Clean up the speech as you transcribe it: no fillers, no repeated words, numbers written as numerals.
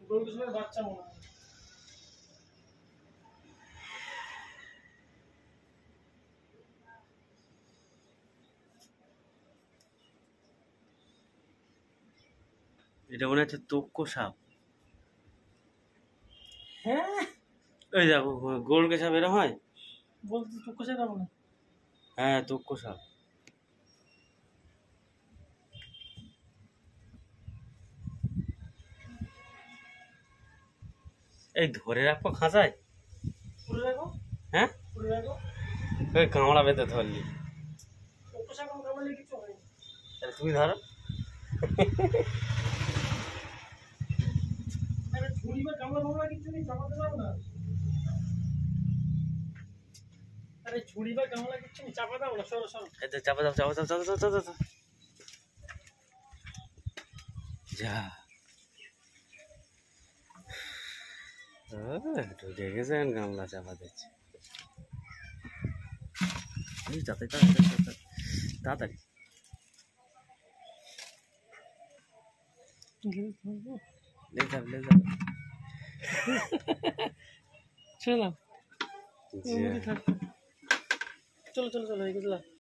গোলকুসুমের বাচ্চা মনে হয়। এটা মনে হচ্ছে তোক্কো সাপ। হ্যাঁ ওই দেখো গোলকে সাপ এরকম হয়। বলতে তোক্কো সাপ মনে হয়। হ্যাঁ তোক্কো সাপ। এই ধরে রাখবো খাঁচায়। পুরো রাখো, হ্যাঁ পুরো রাখো। ওই কামড়া বেঁধে ধরলি। তোক্কো সাপ কামড়ালে কিছু হয় না। তাহলে তুমি ধরো। আরে ঝুড়ি বা কামড়া মামলা কিছু নেই, চাপাতে পারো না। আরে ঝুড়ি বা কামড়া কিছু নেই, চাপা দাও না, সরো সরো। এই তো চাপা দাও চাপা দাও চাপা দাও চাপা দাও। যা ঢুকে গেছেন গামলা চাপা দিচ্ছে। এই তাড়াতাড়ি লে যাবে। চলো চলো চলো চলো, এগিয়ে চলো।